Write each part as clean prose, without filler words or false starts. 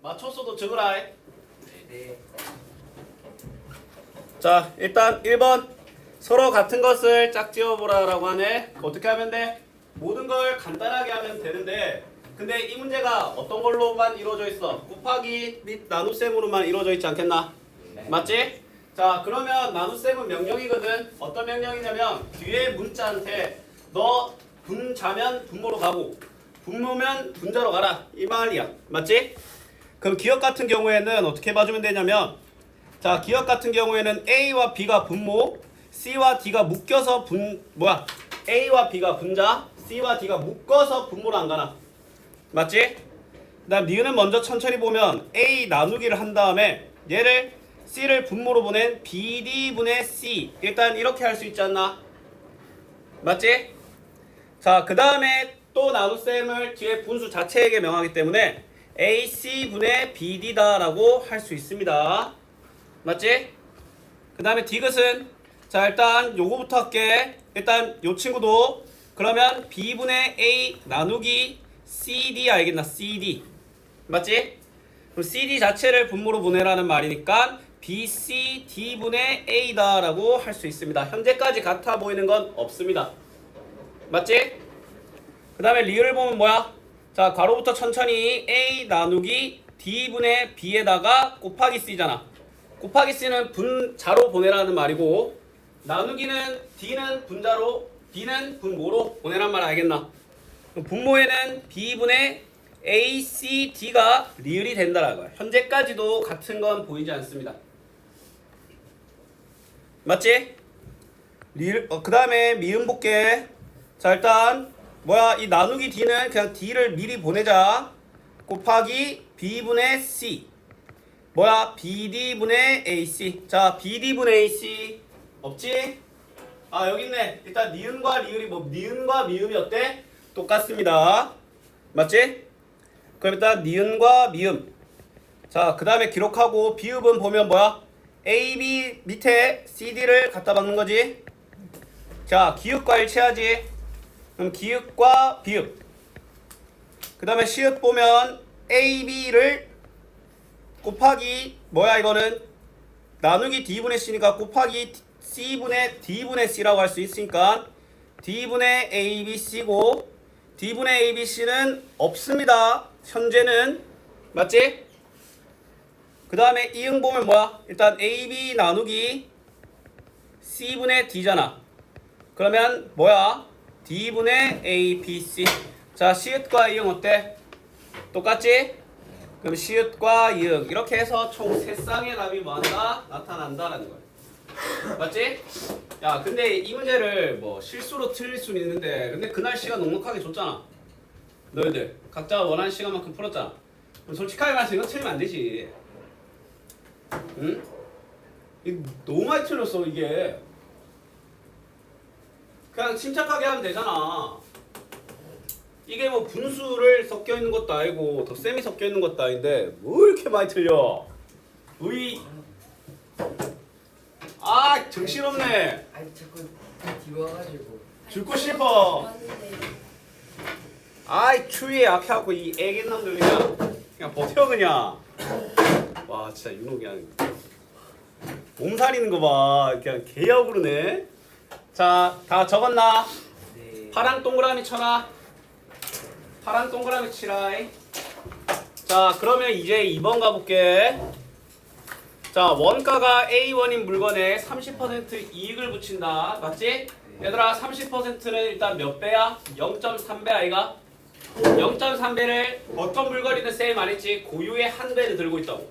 맞췄어도 적으라. 네. 자, 일단 1번 서로 같은 것을 짝지어보라라고 하네. 어떻게 하면 돼? 모든 걸 간단하게 하면 되는데 근데 이 문제가 어떤 걸로만 이루어져 있어? 곱하기 및 나눗셈으로만 이루어져 있지 않겠나? 네. 맞지? 자, 그러면 나눗셈은 명령이거든. 어떤 명령이냐면 뒤에 문자한테 너 분자면 분모로 가고 분모면 분자로 가라 이 말이야. 맞지? 그럼 기억 같은 경우에는 어떻게 봐주면 되냐면 자, 기억 같은 경우에는 A와 B가 분모, C와 D가 묶여서 A와 B가 분자, C와 D가 묶어서 분모로 안 가나? 맞지? 그다음 니은은 먼저 천천히 보면 A 나누기를 한 다음에 얘를 C를 분모로 보낸 BD분의 C 일단 이렇게 할 수 있지 않나? 맞지? 자, 그 다음에 또 나눗셈을 뒤에 분수 자체에게 명하기 때문에 AC분의 BD다라고 할 수 있습니다. 맞지? 그 다음에 디귿은 자 일단 요거부터 할게. 일단 요 친구도 그러면 B분의 A 나누기 CD 알겠나? CD 맞지? 그럼 CD 자체를 분모로 보내라는 말이니까 BCD분의 A다 라고 할 수 있습니다. 현재까지 같아 보이는 건 없습니다. 맞지? 그 다음에 리을을 보면 뭐야? 자 괄호부터 천천히 A 나누기 D분의 B에다가 곱하기 C잖아. 곱하기 C는 분자로 보내라는 말이고 나누기는 D는 분자로 B는 분모로 보내란 말 알겠나? 분모에는 B분의 ACD가 리을이 된다라는 거야. 현재까지도 같은 건 보이지 않습니다. 맞지? 리을 그 다음에 미음 볼게. 자 일단 뭐야 이 나누기 D는 그냥 D를 미리 보내자. 곱하기 B분의 C 뭐야 BD분의 AC. 자 BD분의 AC 없지? 아 여기 있네. 일단 니은과 리을이 니은과 미음이 어때? 똑같습니다. 맞지? 그럼 일단 니은과 미음. 자 그 다음에 기록하고 비읍은 보면 뭐야? AB 밑에 CD를 갖다 박는 거지. 자 기읍과 일치하지. 그럼 기읍과 비읍. 그 다음에 시읍 보면 AB를 곱하기 뭐야 이거는 나누기 D분의 C니까 곱하기 C분의 D분의 C라고 할 수 있으니까 D분의 ABC고 D분의 ABC는 없습니다. 현재는. 맞지? 그 다음에 이응 보면 뭐야? 일단 AB 나누기 C분의 D잖아. 그러면 뭐야? D분의 ABC. 자 시읒과 이응 어때? 똑같지? 그럼 시읒과 이응 이렇게 해서 총 3쌍의 답이 뭐한다? 나타난다라는 거야. 맞지? 야 근데 이 문제를 뭐 실수로 틀릴 수는 있는데 근데 그날 시간 넉넉하게 줬잖아. 너희들 각자 원하는 시간만큼 풀었잖아. 그럼 솔직하게 말해서 이거 틀리면 안 되지. 응? 이거 너무 많이 틀렸어 이게. 그냥 침착하게 하면 되잖아. 이게 뭐 분수를 섞여 있는 것도 아니고 덧셈이 섞여 있는 것도 아닌데 뭐 이렇게 많이 틀려? 으이. 아 정신없네. 아니 자꾸 뒤와가지고. 죽고 싶어. 아이 추위에 약해갖고 이 애기 놈들 그냥 버텨 그냥. 와 진짜 윤호 그냥 몸살이는 거 봐. 그냥 개역으로네. 자 다 적었나? 네. 파란 동그라미 쳐라. 파란 동그라미 치라. 자 그러면 이제 2번 가볼게. 자 원가가 A1인 물건에 30% 이익을 붙인다. 맞지? 얘들아 30%는 일단 몇 배야? 0.3배 아이가? 0.3배를 어떤 물건이든 쌤 말했지 고유의 한 배를 들고 있다고.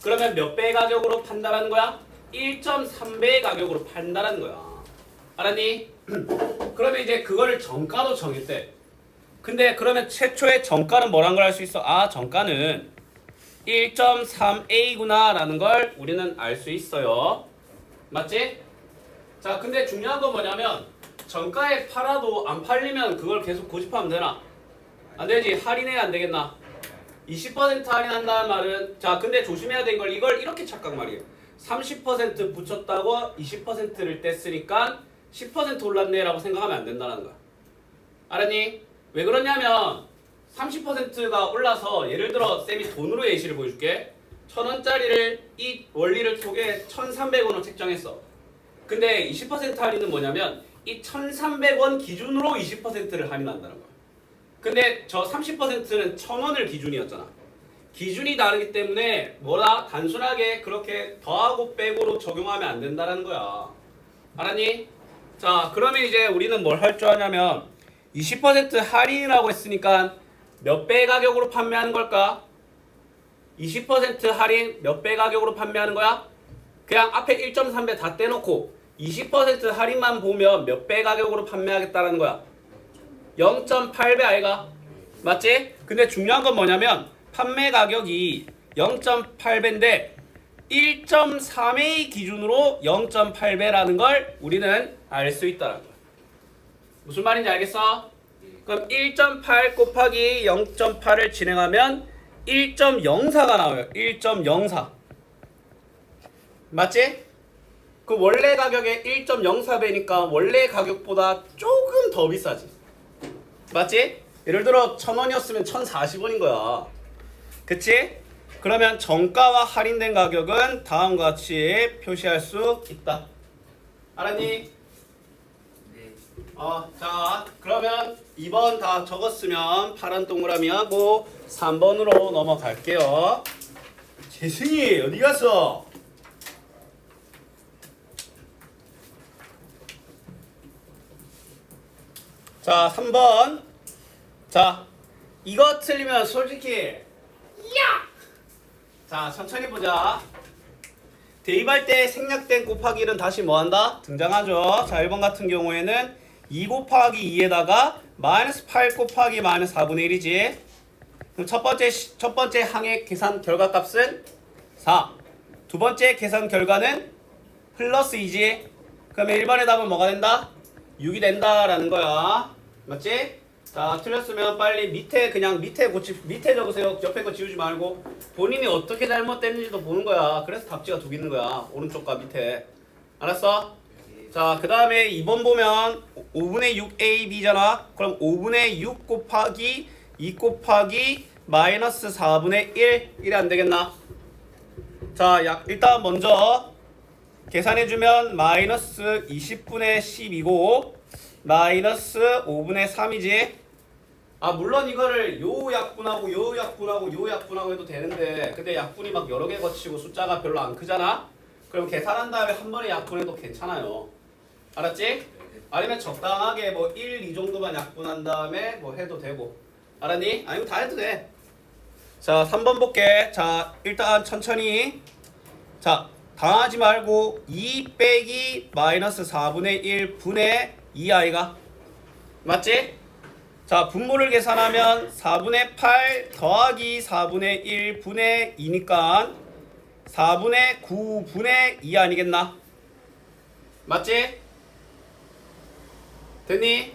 그러면 몇 배의 가격으로 판다라는 거야? 1.3배의 가격으로 판다라는 거야. 알았니? 그러면 이제 그거를 정가로 정했대. 근데 그러면 최초의 정가는 뭐란 걸 알 수 있어? 아 정가는 1.3A구나 라는 걸 우리는 알 수 있어요. 맞지? 자 근데 중요한 건 뭐냐면 정가에 팔아도 안 팔리면 그걸 계속 고집하면 되나? 안 되지. 할인해야 안 되겠나? 20% 할인한다는 말은 자 근데 조심해야 되는 걸 이걸 이렇게 착각 말이에요. 30% 붙였다고 20%를 뗐으니까 10% 올랐네 라고 생각하면 안 된다는 거야. 알았니? 왜 그러냐면 30%가 올라서 예를 들어 쌤이 돈으로 예시를 보여줄게. 1,000원짜리를 이 원리를 통해 1,300원으로 책정했어. 근데 20% 할인은 뭐냐면 이 1,300원 기준으로 20%를 할인한다는 거야. 근데 저 30%는 1,000원을 기준이었잖아. 기준이 다르기 때문에 뭐라 단순하게 그렇게 더하고 빼고로 적용하면 안 된다는 거야. 알았니? 자, 그러면 이제 우리는 뭘 할 줄 아냐면 20% 할인이라고 했으니까 몇 배 가격으로 판매하는 걸까? 20% 할인 몇 배 가격으로 판매하는 거야? 그냥 앞에 1.3배 다 떼놓고 20% 할인만 보면 몇 배 가격으로 판매하겠다는 거야? 0.8배 아이가? 맞지? 근데 중요한 건 뭐냐면 판매 가격이 0.8배인데 1.3회 기준으로 0.8배라는 걸 우리는 알 수 있다는 거야. 무슨 말인지 알겠어? 그럼 1.8 곱하기 0.8을 진행하면 1.04가 나와요. 1.04. 맞지? 그 원래 가격에 1.04배니까 원래 가격보다 조금 더 비싸지. 맞지? 예를 들어 1,000원이었으면 1,040원인 거야. 그치? 그러면 정가와 할인된 가격은 다음과 같이 표시할 수 있다. 알았니? 네. 자, 그러면 2번 다 적었으면 파란 동그라미하고 3번으로 넘어갈게요. 재승이 어디 갔어? 자, 3번. 자, 이거 틀리면 솔직히 자, 천천히 보자. 대입할 때 생략된 곱하기 1은 다시 뭐한다? 등장하죠. 자, 1번 같은 경우에는 2 곱하기 2에다가 마이너스 8 곱하기 마이너스 4분의 1이지. 그럼 첫 번째 항의 계산 결과값은 4. 두 번째 계산 결과는 플러스 2지. 그러면 1번의 답은 뭐가 된다? 6이 된다라는 거야. 맞지? 자, 틀렸으면 빨리 밑에 밑에 적으세요. 옆에 거 지우지 말고 본인이 어떻게 잘못됐는지도 보는 거야. 그래서 답지가 두 개 있는 거야. 오른쪽과 밑에. 알았어? 자, 그 다음에 2번 보면 5분의 6ab잖아. 그럼 5분의 6 곱하기 2 곱하기 마이너스 4분의 1이 안 되겠나? 자, 일단 먼저 계산해주면 마이너스 20분의 10이고 마이너스 5분의 3이지. 물론 이거를 요 약분하고 요 약분하고 요 약분하고 해도 되는데 근데 약분이 막 여러 개 거치고 숫자가 별로 안 크잖아? 그럼 계산한 다음에 한 번에 약분해도 괜찮아요. 알았지? 아니면 적당하게 뭐 1, 2 정도만 약분한 다음에 뭐 해도 되고. 알았니? 아니면 다 해도 돼. 자, 3번 볼게. 자, 일단 천천히. 자, 당하지 말고 2 빼기 마이너스 4분의 1 분의 2i가 맞지? 자, 분모를 계산하면 4분의 8 더하기 4분의 1 분의 2니까 4분의 9 분의 2 아니겠나? 맞지? 됐니?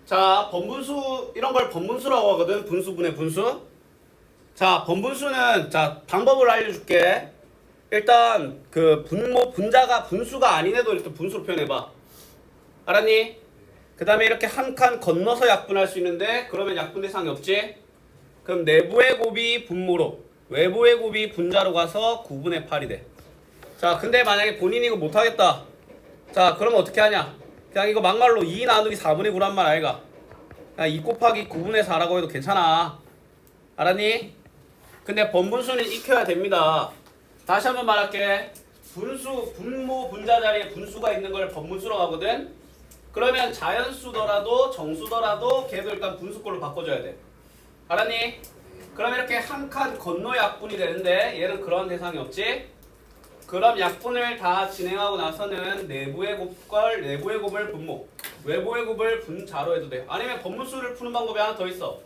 자, 번분수 이런 걸 번분수라고 하거든. 분수분의 분수. 자, 번분수는 자, 방법을 알려줄게. 일단 그 분자가 분수가 아닌 애도 일단 분수로 표현해봐. 알았니? 그 다음에 이렇게 한 칸 건너서 약분할 수 있는데 그러면 약분 대상이 없지? 그럼 내부의 곱이 분모로 외부의 곱이 분자로 가서 9분의 8이 돼. 자, 근데 만약에 본인이 이거 못하겠다. 자, 그러면 어떻게 하냐? 그냥 이거 막말로 2 나누기 4분의 9란 말 아이가? 그냥 2 곱하기 9분의 4라고 해도 괜찮아. 알았니? 근데 번분수는 익혀야 됩니다. 다시 한번 말할게. 분모 분자 자리에 분수가 있는 걸 번분수라고 하거든. 그러면 자연수더라도 정수더라도 걔도 일단 분수꼴로 바꿔줘야 돼. 알았니? 그럼 이렇게 한 칸 건너 약분이 되는데 얘는 그런 대상이 없지? 그럼 약분을 다 진행하고 나서는 내부의 곱을 분모, 외부의 곱을 분자로 해도 돼. 아니면 번분수를 푸는 방법이 하나 더 있어.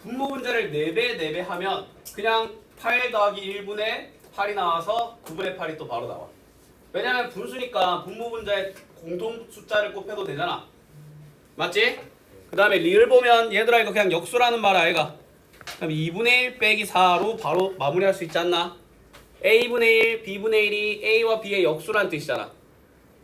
분모 분자를 4배 하면 그냥 8 더하기 1분의 8이 나와서 9분의 8이 또 바로 나와. 왜냐면 분수니까 분모 분자의 공통 숫자를 곱해도 되잖아. 맞지? 그 다음에 리을 보면 얘들아 이거 그냥 역수라는 말 아이가? 그럼 2분의 1 빼기 4로 바로 마무리할 수 있지 않나? A분의 1, B분의 1이 A와 B의 역수라는 뜻이잖아.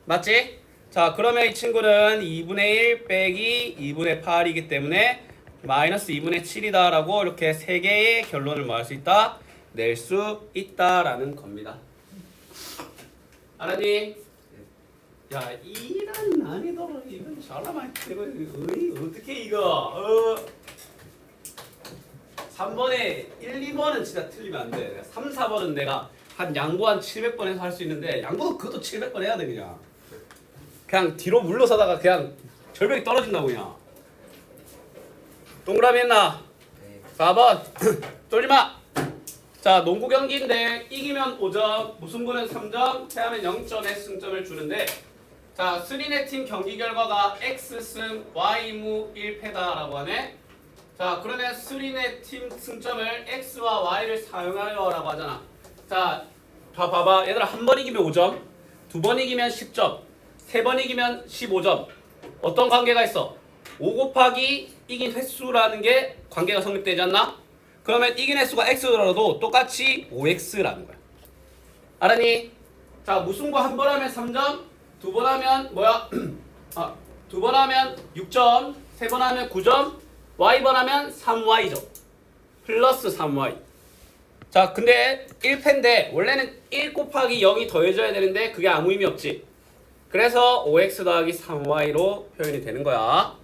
맞지? 자, 그러면 이 친구는 2분의 1 빼기 2분의 8이기 때문에 마이너스 2분의 7이다 라고 이렇게 세 개의 결론을 뭐 할 수 있다? 낼 수 있다라는 겁니다. 알았니? 야, 이란 난이도로 이건 잘하면 이거 어떻게 이거 3번에 1, 2번은 진짜 틀리면 안 돼. 3, 4번은 내가 한 양보 한 700번에서 할 수 있는데 양보도 그것도 700번 해야 돼 그냥 뒤로 물러서다가 그냥 절벽이 떨어진다고 그냥. 동그라미 했나? 네. 4번 쫄지마. 자, 농구 경기인데 이기면 5점, 무승부는 3점, 패하면 0점의 승점을 주는데 자, 3네 팀 경기 결과가 X승, Y무 1패다라고 하네. 자, 그러면 3네 팀 승점을 X와 Y를 사용하여라고 하잖아. 자, 봐봐. 얘들아, 한 번 이기면 5점, 두 번 이기면 10점, 세 번 이기면 15점. 어떤 관계가 있어? 5 곱하기 이긴 횟수라는 게 관계가 성립되지 않나? 그러면 이긴 횟수가 X더라도 똑같이 5X라는 거야. 알았니? 자, 무승부 한 번 하면 3점, 두 번 하면 뭐야? 두 번 하면 6점, 세 번 하면 9점, Y번 하면 3Y죠. 플러스 3Y. 자, 근데 1패인데 원래는 1 곱하기 0이 더해져야 되는데 그게 아무 의미 없지. 그래서 5X 더하기 3Y로 표현이 되는 거야.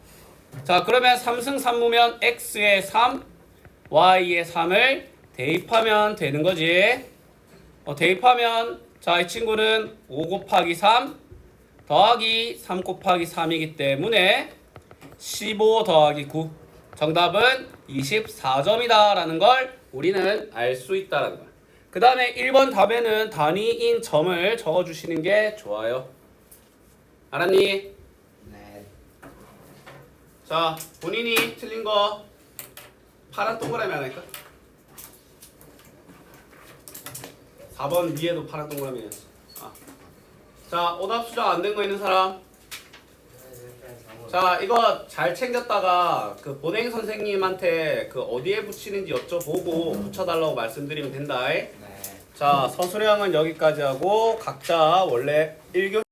자, 그러면 3승 3무면 X에 3, Y에 3을 대입하면 되는 거지. 대입하면 자, 이 친구는 5 곱하기 3 더하기 3 곱하기 3이기 때문에 15 더하기 9. 정답은 24점이다 라는 걸 우리는 알 수 있다라는 거야. 그 다음에 1번 답에는 단위인 점을 적어주시는 게 좋아요. 알았니? 네. 자, 본인이 틀린 거 파란 동그라미 하나니까 4번 위에도 파란 동그라미였어. 자, 오답 수정 안 된 거 있는 사람? 자, 이거 잘 챙겼다가 그 보냉 선생님한테 그 어디에 붙이는지 여쭤보고 붙여달라고 말씀드리면 된다. 네. 자, 서술형은 여기까지 하고 각자 원래 1교